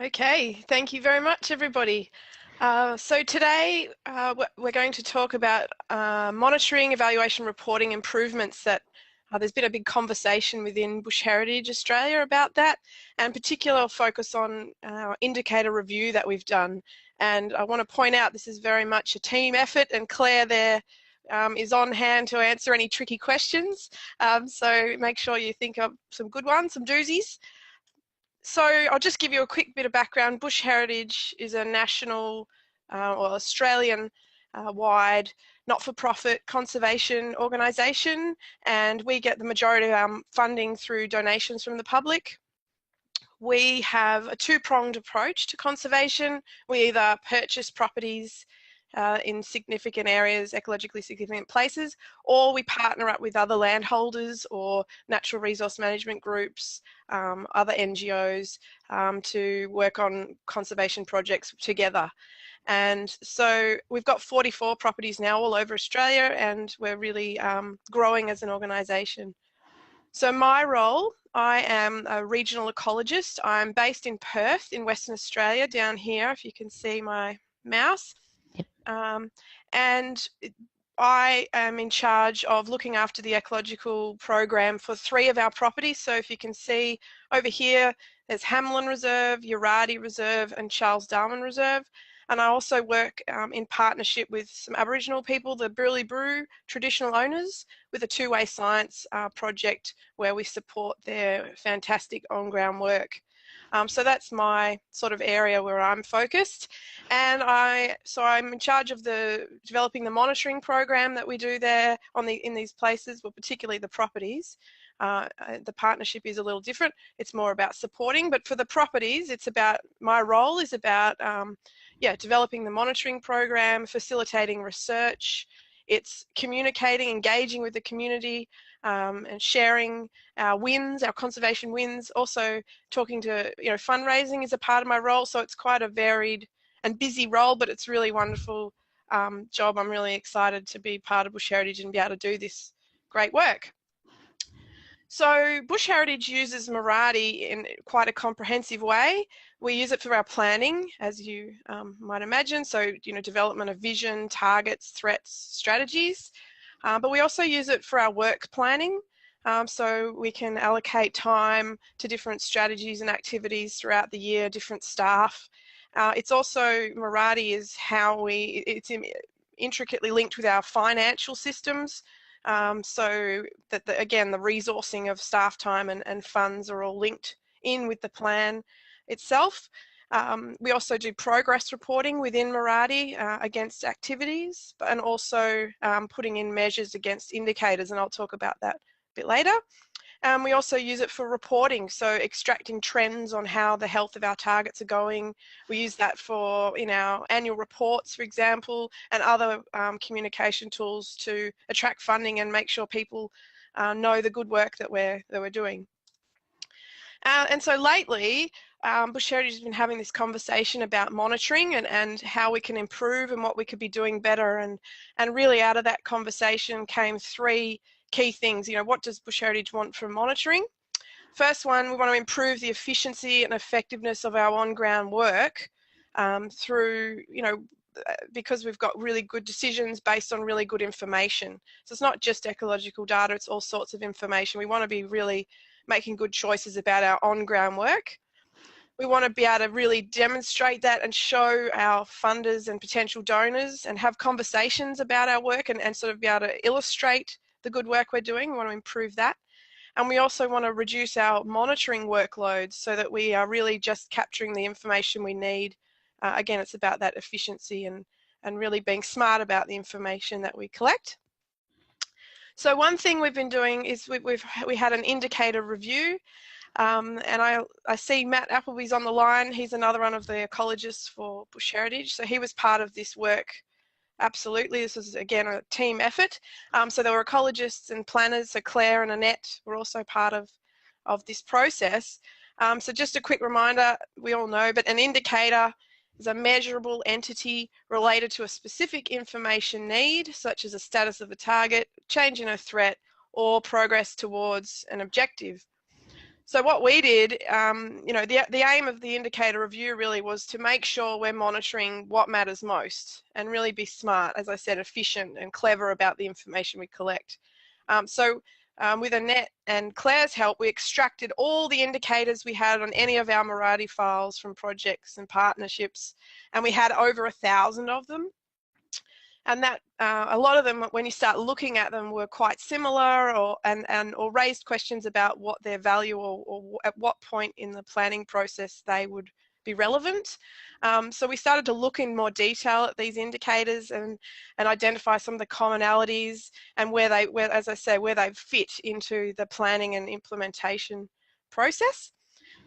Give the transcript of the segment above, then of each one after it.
Okay, thank you very much, everybody. So today we're going to talk about monitoring, evaluation, reporting improvements that there's been a big conversation within Bush Heritage Australia about that, and particular focus on our indicator review that we've done. And I want to point out this is very much a team effort, and Claire there is on hand to answer any tricky questions. So make sure you think of some good ones, some doozies. So I'll just give you a quick bit of background. Bush Heritage is a national or Australian wide not-for-profit conservation organisation, and we get the majority of our funding through donations from the public. We have a two-pronged approach to conservation. We either purchase properties in significant areas, ecologically significant places, or we partner up with other landholders or natural resource management groups, other NGOs to work on conservation projects together. And so we've got 44 properties now all over Australia, and we're really growing as an organisation. So my role, I am a regional ecologist. I'm based in Perth in Western Australia, down here, if you can see my mouse. Yep. And I am in charge of looking after the ecological program for 3 of our properties. So if you can see over here, there's Hamlin Reserve, Miradi Reserve, and Charles Darwin Reserve. And I also work in partnership with some Aboriginal people, the Burley-Brew traditional owners, with a two-way science project where we support their fantastic on-ground work. So that's my sort of area where I'm focused, and I'm in charge of developing the monitoring program that we do there in these places, well, particularly the properties. The partnership is a little different. It's more about supporting, but for the properties, it's about, my role is about developing the monitoring program, facilitating research. It's communicating, engaging with the community, and sharing our wins, our conservation wins. Also talking to, fundraising is a part of my role, so it's quite a varied and busy role, but it's really wonderful job. I'm really excited to be part of Bush Heritage and be able to do this great work. So Bush Heritage uses Miradi in quite a comprehensive way. We use it for our planning, as you might imagine, so development of vision, targets, threats, strategies. But we also use it for our work planning, so we can allocate time to different strategies and activities throughout the year, different staff. It's also, Miradi is how it's intricately linked with our financial systems, so that, again, the resourcing of staff time and funds are all linked in with the plan itself. We also do progress reporting within Miradi against activities, and also putting in measures against indicators, and I'll talk about that a bit later. We also use it for reporting, so extracting trends on how the health of our targets are going. We use that in our annual reports, for example, and other communication tools to attract funding and make sure people know the good work that we're doing. And so lately, Bush Heritage has been having this conversation about monitoring and how we can improve and what we could be doing better. And really out of that conversation came 3 key things. What does Bush Heritage want from monitoring? First one, we want to improve the efficiency and effectiveness of our on-ground work through, because we've got really good decisions based on really good information. So it's not just ecological data, it's all sorts of information. We want to be really making good choices about our on-ground work. We want to be able to really demonstrate that and show our funders and potential donors and have conversations about our work and sort of be able to illustrate the good work we're doing. We want to improve that. And we also want to reduce our monitoring workloads so that we are really just capturing the information we need. Again, it's about that efficiency and really being smart about the information that we collect. So one thing we've been doing is we had an indicator review, and I see Matt Appleby's on the line. He's another one of the ecologists for Bush Heritage, so he was part of this work. Absolutely, this was again a team effort. So there were ecologists and planners, so Claire and Annette were also part of this process. So just a quick reminder, we all know, but an indicator is a measurable entity related to a specific information need, such as a status of a target, change in a threat, or progress towards an objective. So what we did, you know, the aim of the indicator review really was to make sure we're monitoring what matters most and really be smart, as I said, efficient and clever about the information we collect. With Annette and Claire's help, we extracted all the indicators we had on any of our Miradi files from projects and partnerships, and we had over 1,000 of them. And that a lot of them, when you start looking at them, were quite similar or raised questions about what their value or at what point in the planning process they would be relevant. So we started to look in more detail at these indicators and identify some of the commonalities and where as I say, where they fit into the planning and implementation process.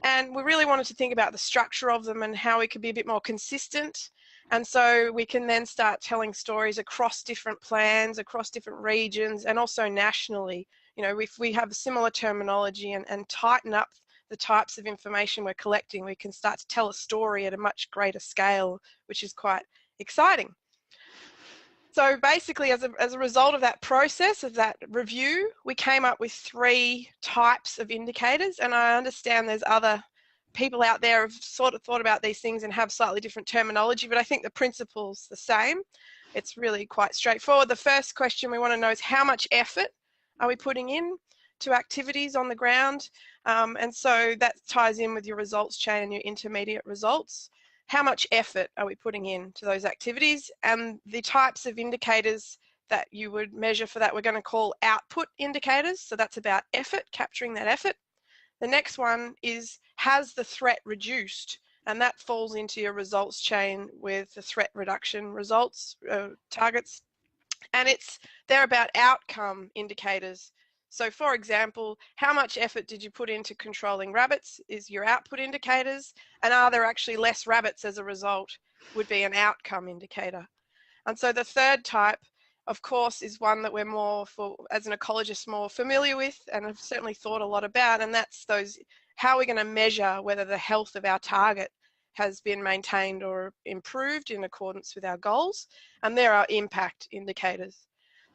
And we really wanted to think about the structure of them and how we could be a bit more consistent. And so we can then start telling stories across different plans, across different regions, and also nationally. You know, if we have similar terminology and tighten up the types of information we're collecting, we can start to tell a story at a much greater scale, which is quite exciting. So basically, as a result of that process, of that review, we came up with 3 types of indicators, and I understand there's other people out there have sort of thought about these things and have slightly different terminology, but I think the principle's the same. It's really quite straightforward. The first question we want to know is how much effort are we putting in to activities on the ground? And so that ties in with your results chain and your intermediate results. How much effort are we putting in to those activities? And the types of indicators that you would measure for that, we're going to call output indicators. So that's about effort, capturing that effort. The next one is, has the threat reduced? And that falls into your results chain with the threat reduction results targets. And they're about outcome indicators. So for example, how much effort did you put into controlling rabbits is your output indicators, and are there actually less rabbits as a result would be an outcome indicator. And so the third type, of course, is one that we're as an ecologist, more familiar with and have certainly thought a lot about, and that's how we're going to measure whether the health of our target has been maintained or improved in accordance with our goals, and there are impact indicators.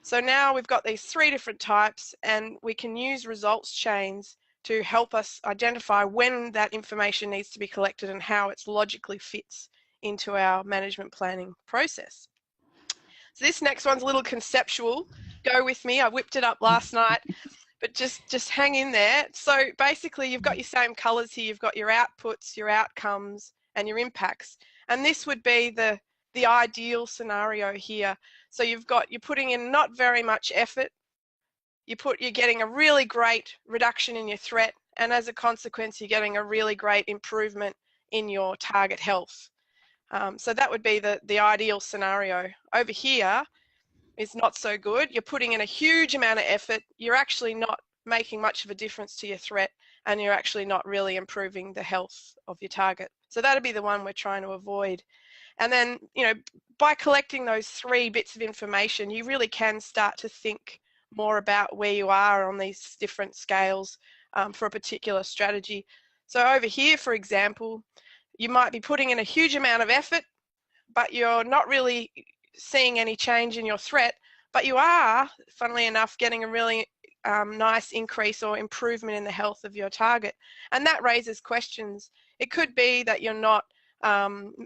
So now we've got these 3 different types, and we can use results chains to help us identify when that information needs to be collected and how it logically fits into our management planning process. So this next one's a little conceptual. Go with me. I whipped it up last night, but just hang in there. So basically, you've got your same colors here. You've got your outputs, your outcomes, and your impacts. And this would be the ideal scenario here. So you're putting in not very much effort. You're getting a really great reduction in your threat, and as a consequence, you're getting a really great improvement in your target health. So that would be the ideal scenario. Over here is not so good. You're putting in a huge amount of effort. You're actually not making much of a difference to your threat, and you're actually not really improving the health of your target. So that'd be the one we're trying to avoid. And then, you know, by collecting those 3 bits of information, you really can start to think more about where you are on these different scales for a particular strategy. So over here, for example, you might be putting in a huge amount of effort, but you're not really seeing any change in your threat, but you are, funnily enough, getting a really nice increase or improvement in the health of your target. And that raises questions. It could be that you're not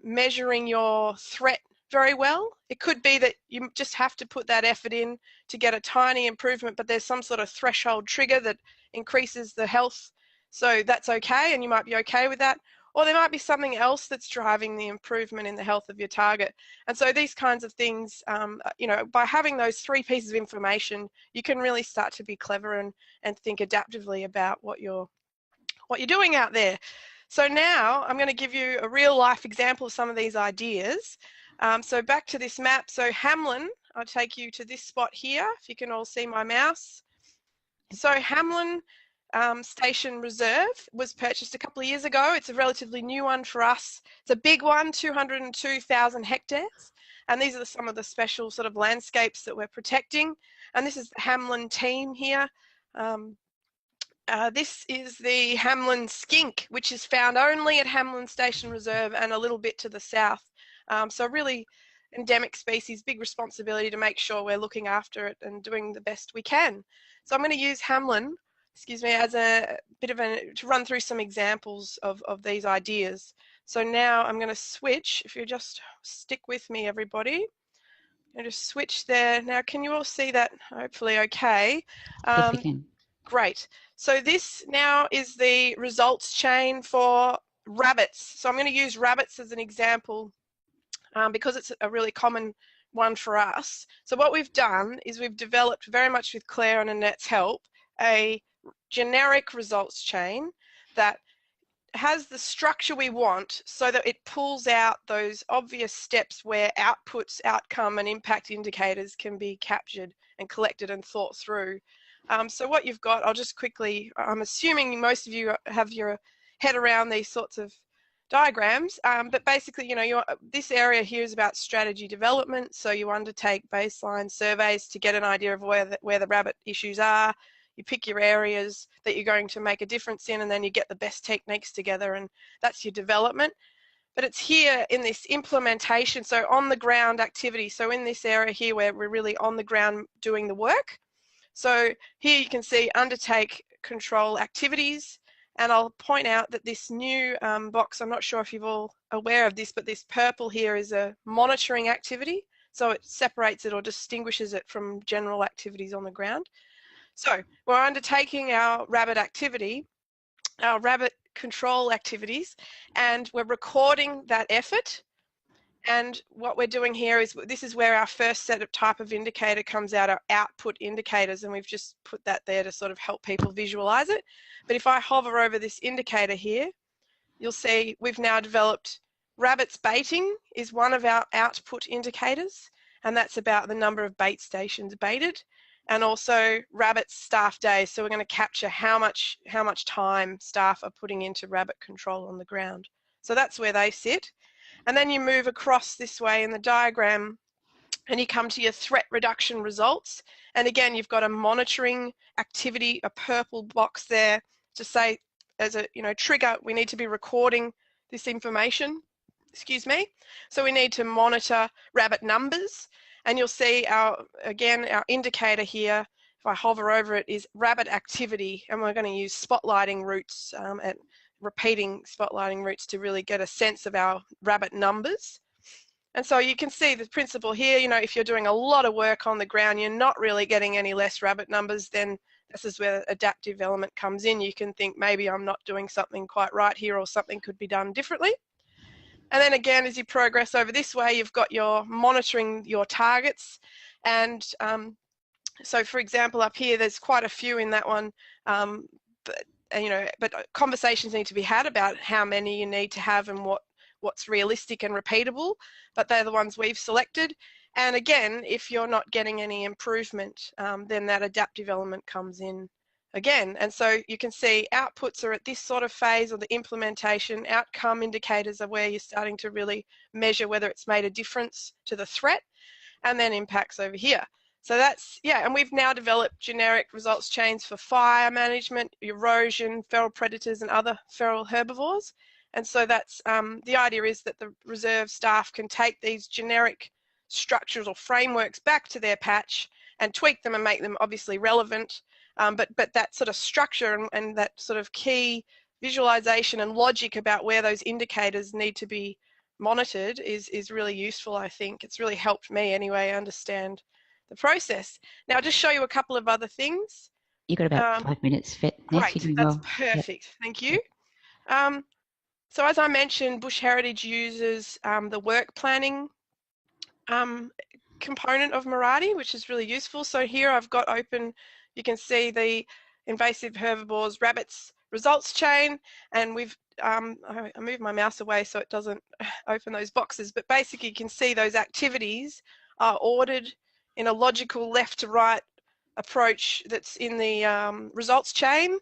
measuring your threat very well. It could be that you just have to put that effort in to get a tiny improvement, but there's some sort of threshold trigger that increases the health. So that's okay, and you might be okay with that. Or there might be something else that's driving the improvement in the health of your target. And so these kinds of things, you know, by having those 3 pieces of information, you can really start to be clever and think adaptively about what you're doing out there. So now I'm going to give you a real life example of some of these ideas. So back to this map. So Hamlin, I'll take you to this spot here, if you can all see my mouse. So Hamlin Station Reserve was purchased a couple of years ago. It's a relatively new one for us. It's a big one, 202,000 hectares. And these are some of the special sort of landscapes that we're protecting. And this is the Hamlin team here. This is the Hamlin skink, which is found only at Hamlin Station Reserve and a little bit to the south. So really endemic species, big responsibility to make sure we're looking after it and doing the best we can. So I'm going to use Hamlin excuse me, as a bit of to run through some examples of these ideas. So now I'm going to switch, if you just stick with me, everybody. I'm going to switch there. Now, can you all see that? Hopefully okay. Yes, we can. Great. So this now is the results chain for rabbits. So I'm going to use rabbits as an example because it's a really common one for us. So what we've done is we've developed, very much with Claire and Annette's help, a generic results chain that has the structure we want so that it pulls out those obvious steps where outputs, outcome and impact indicators can be captured and collected and thought through. So what you've got, I'll just quickly, I'm assuming most of you have your head around these sorts of diagrams, but basically, you know, this area here is about strategy development. So you undertake baseline surveys to get an idea of where the rabbit issues are. You pick your areas that you're going to make a difference in, and then you get the best techniques together, and that's your development. But it's here in this implementation, so on the ground activity. So in this area here where we're really on the ground doing the work. So here you can see undertake control activities, and I'll point out that this new box, I'm not sure if you're all aware of this, but this purple here is a monitoring activity. So it separates it or distinguishes it from general activities on the ground. So we're undertaking our rabbit activity, our rabbit control activities, and we're recording that effort. And what we're doing here is, this is where our first set of type of indicator comes out, our output indicators, and we've just put that there to sort of help people visualize it. But if I hover over this indicator here, you'll see we've now developed rabbits baiting is one of our output indicators, and that's about the number of bait stations baited, and also rabbit staff days. So we're going to capture how much time staff are putting into rabbit control on the ground. So that's where they sit. And then you move across this way in the diagram and you come to your threat reduction results. And again, you've got a monitoring activity, a purple box there to say, as a trigger, we need to be recording this information. Excuse me. So we need to monitor rabbit numbers, and you'll see our indicator here, if I hover over it, is rabbit activity, and we're going to use spotlighting routes and repeating spotlighting routes to really get a sense of our rabbit numbers. And so you can see the principle here, if you're doing a lot of work on the ground, you're not really getting any less rabbit numbers, then this is where adaptive element comes in. You can think maybe I'm not doing something quite right here, or something could be done differently. And then again, as you progress over this way, you've got your monitoring your targets. And so for example, up here, there's quite a few in that one, but conversations need to be had about how many you need to have and what's realistic and repeatable, but they're the ones we've selected. And again, if you're not getting any improvement, then that adaptive element comes in again. And so you can see outputs are at this sort of phase, or the implementation. Outcome indicators are where you're starting to really measure whether it's made a difference to the threat, and then impacts over here. So that's, and we've now developed generic results chains for fire management, erosion, feral predators and other feral herbivores. And so that's, the idea is that the reserve staff can take these generic structures or frameworks back to their patch and tweak them and make them obviously relevant. But that sort of structure and that sort of key visualization and logic about where those indicators need to be monitored is really useful, I think. It's really helped me anyway understand the process. Now I'll just show you a couple of other things. You got about 5 minutes, Fit. Great, You're doing that's well. perfect. Yep. Thank you. So as I mentioned, Bush Heritage uses the work planning component of Miradi, which is really useful. So here I've got open, you can see the invasive herbivores rabbits results chain, and we've I moved my mouse away so it doesn't open those boxes, but basically you can see those activities are ordered in a logical left to right approach that's in the results chain,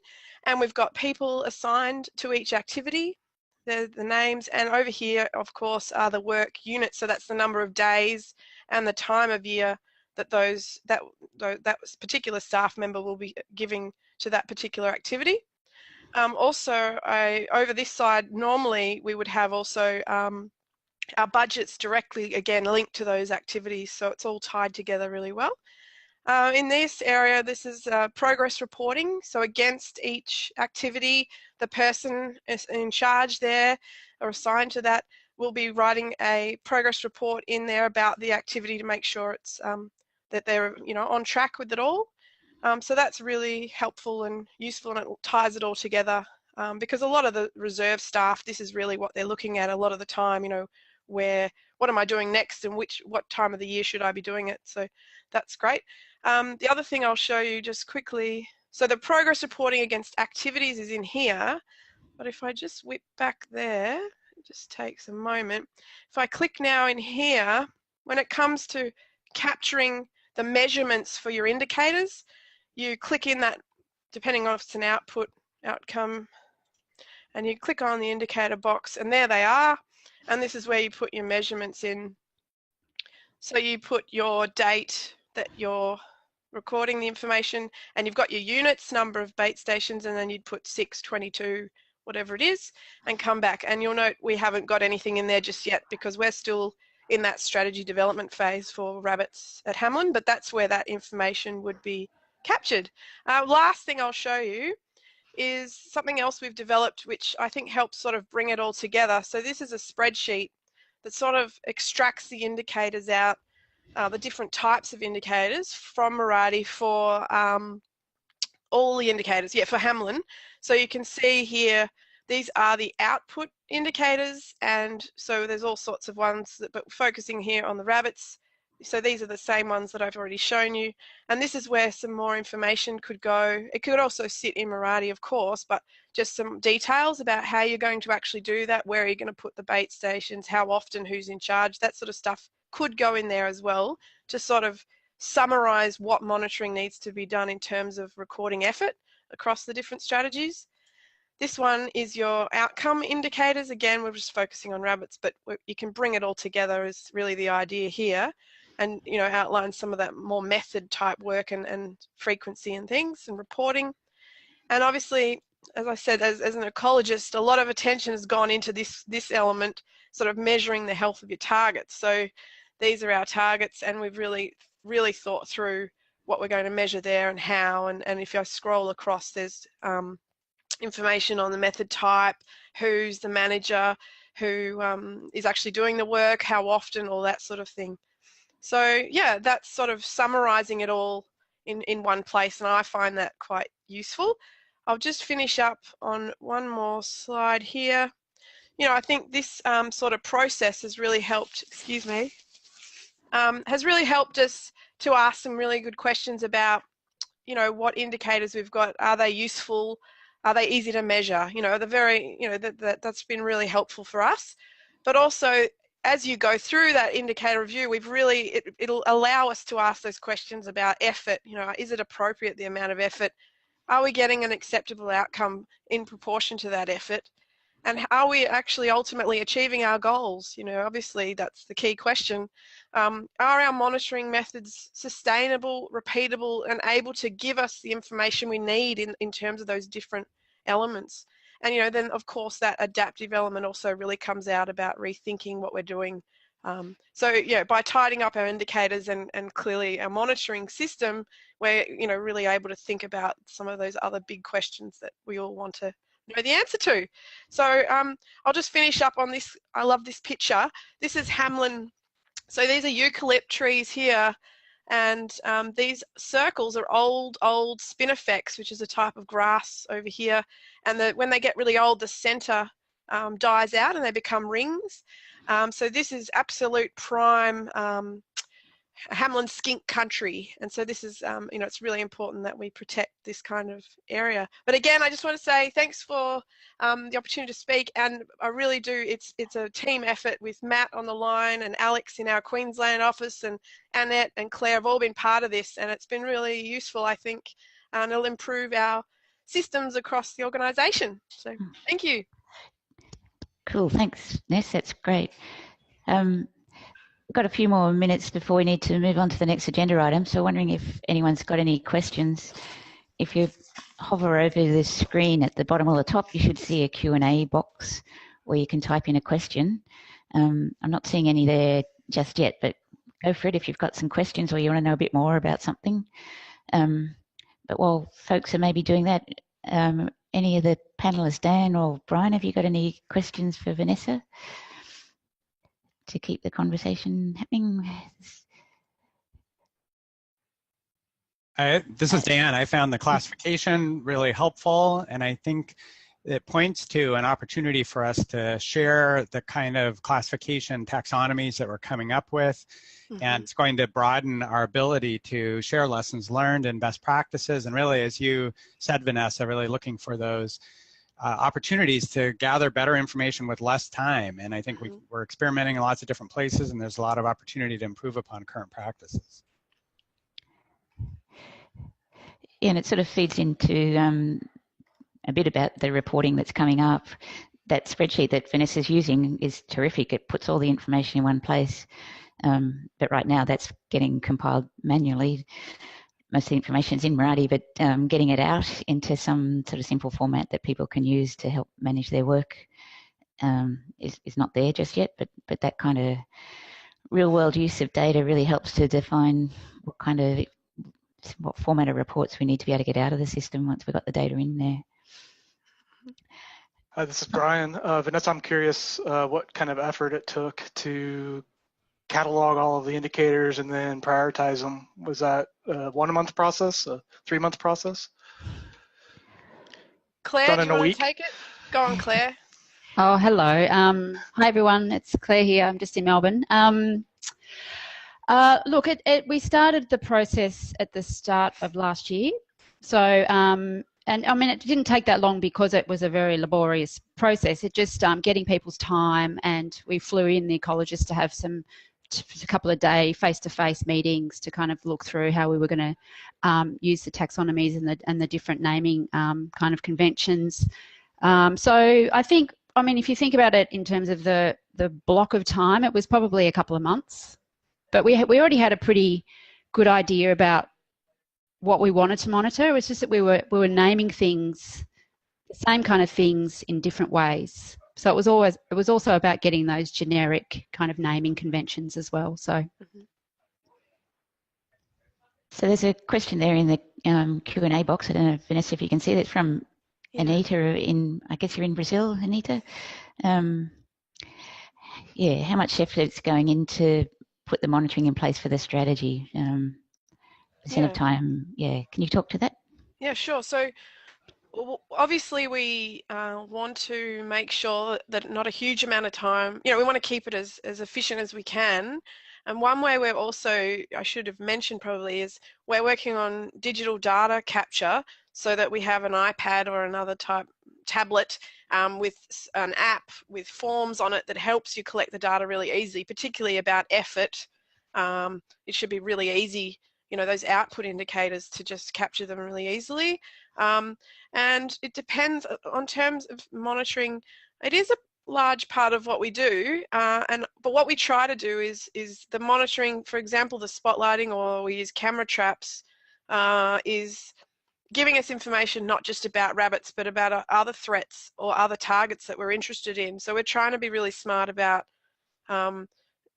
and we've got people assigned to each activity. The names, and over here of course are the work units, so that's the number of days and the time of year that that particular staff member will be giving to that particular activity. Also, over this side, normally we would have also our budgets directly again linked to those activities, so it's all tied together really well. In this area, this is progress reporting. So against each activity, the person is in charge there or assigned to that will be writing a progress report in there about the activity to make sure it's that they're on track with it all. So that's really helpful and useful, and it ties it all together because a lot of the reserve staff, this is really what they're looking at a lot of the time. What am I doing next, and what time of the year should I be doing it? So that's great. The other thing I'll show you just quickly, so the progress reporting against activities is in here, but if I just whip back there, it just takes a moment. If I click now in here, when it comes to capturing the measurements for your indicators, you click in that, depending on if it's an outcome, and you click on the indicator box, and there they are. And this is where you put your measurements in. So you put your date that you're recording the information, and you've got your units, number of bait stations, and then you'd put 6, 22, whatever it is, and come back. And you'll note we haven't got anything in there just yet because we're still in that strategy development phase for rabbits at Hamlin, but that's where that information would be captured. Last thing I'll show you is something else we've developed which I think helps sort of bring it all together. So this is a spreadsheet that sort of extracts the indicators out, the different types of indicators from Miradi for all the indicators, for Hamlin. So you can see here, these are the output indicators, and so there's all sorts of ones, but focusing here on the rabbits. So these are the same ones that I've already shown you, and this is where some more information could go. It could also sit in Miradi, of course, but just some details about how you're going to actually do that, where you're going to put the bait stations, how often, who's in charge, that sort of stuff could go in there as well to sort of summarize what monitoring needs to be done in terms of recording effort across the different strategies. This one is your outcome indicators. Again, we're just focusing on rabbits, but you can bring it all together is really the idea here, and outline some of that more method type work and frequency and things and reporting. And obviously, as I said, as an ecologist, a lot of attention has gone into this element, sort of measuring the health of your targets. So these are our targets, and we've really thought through what we're going to measure there and how. And if I scroll across, there's information on the method type, who's the manager, who is actually doing the work, how often, all that sort of thing. So yeah, that's sort of summarizing it all in one place, and I find that quite useful. I'll just finish up on one more slide here. I think this sort of process has really helped, has really helped us to ask some really good questions about, what indicators we've got. Are they useful? Are they easy to measure? That's been really helpful for us. But also, as you go through that indicator review, it'll allow us to ask those questions about effort. Is it appropriate, the amount of effort? Are we getting an acceptable outcome in proportion to that effort? And are we actually ultimately achieving our goals? Obviously that's the key question. Are our monitoring methods sustainable, repeatable, and able to give us the information we need in terms of those different elements? And then of course that adaptive element also really comes out about rethinking what we're doing. By tidying up our indicators and clearly our monitoring system, we're really able to think about some of those other big questions that we all want to know the answer to. So I'll just finish up on this. I love this picture. This is Hamlin. So these are eucalypt trees here, and these circles are old spinifex, which is a type of grass over here. And when they get really old, the center dies out and they become rings. So this is absolute prime Hamlin skink country, and so this is it's really important that we protect this kind of area. But again, I just want to say thanks for the opportunity to speak, and I really do, it's a team effort with Matt on the line and Alex in our Queensland office, and Annette and Claire have all been part of this, and it's been really useful, I think, and it'll improve our systems across the organisation. So thank you. Cool, thanks Ness, that's great. We've got a few more minutes before we need to move on to the next agenda item, so wondering if anyone's got any questions. If you hover over the screen at the bottom or the top, you should see a Q&A box where you can type in a question. I'm not seeing any there just yet, but go for it if you've got some questions or you want to know a bit more about something. But while folks are maybe doing that, any of the panelists, Dan or Brian, have you got any questions for Vanessa to keep the conversation happening? This is Dan. I found the classification really helpful, and I think it points to an opportunity for us to share the kind of classification taxonomies that we're coming up with. And it's going to broaden our ability to share lessons learned and best practices. And really, as you said, Vanessa, really looking for those opportunities to gather better information with less time. And I think we're experimenting in lots of different places, and there's a lot of opportunity to improve upon current practices. Yeah, and it sort of feeds into a bit about the reporting that's coming up. That spreadsheet that Vanessa's using is terrific. It puts all the information in one place. But right now that's getting compiled manually. Most of the information's in Miradi, but getting it out into some sort of simple format that people can use to help manage their work is not there just yet. But that kind of real world use of data really helps to define what format of reports we need to be able to get out of the system once we've got the data in there. Hi, this is Brian. Vanessa, I'm curious what kind of effort it took to catalog all of the indicators and then prioritize them. Was that a 1 month process, a 3 month process? Claire, do you want to take it? Go on, Claire. Oh, hello. Hi, everyone. It's Claire here. I'm just in Melbourne. Look, we started the process at the start of last year. So, and I mean, it didn't take that long because it was a very laborious process. It just getting people's time, and we flew in the ecologists to have a couple of day face-to-face meetings to kind of look through how we were going to use the taxonomies and the different naming kind of conventions. So I think, I mean, if you think about it in terms of the block of time, it was probably a couple of months, but we already had a pretty good idea about what we wanted to monitor. It was just that we were naming things, the same kind of things in different ways. So it was also about getting those generic kind of naming conventions as well. So, so there's a question there in the Q&A box. I don't know, Vanessa, if you can see that from Anita I guess you're in Brazil, Anita. Yeah, how much effort is going into put the monitoring in place for the strategy? Percent of time, yeah. Can you talk to that? Yeah, sure. So obviously we want to make sure that not a huge amount of time, we want to keep it as efficient as we can. And one way we're also, I should have mentioned probably, is we're working on digital data capture so that we have an iPad or another type tablet with an app with forms on it that helps you collect the data really easily, particularly about effort. It should be really easy, those output indicators, to just capture them really easily. And it depends on terms of monitoring. It is a large part of what we do, but what we try to do is the monitoring, for example, the spotlighting, or we use camera traps, is giving us information not just about rabbits but about other threats or other targets that we're interested in. So we're trying to be really smart about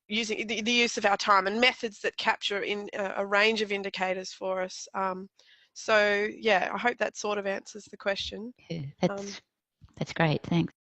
using the use of our time and methods that capture in a range of indicators for us. So yeah, I hope that sort of answers the question. Yeah, that's great, thanks.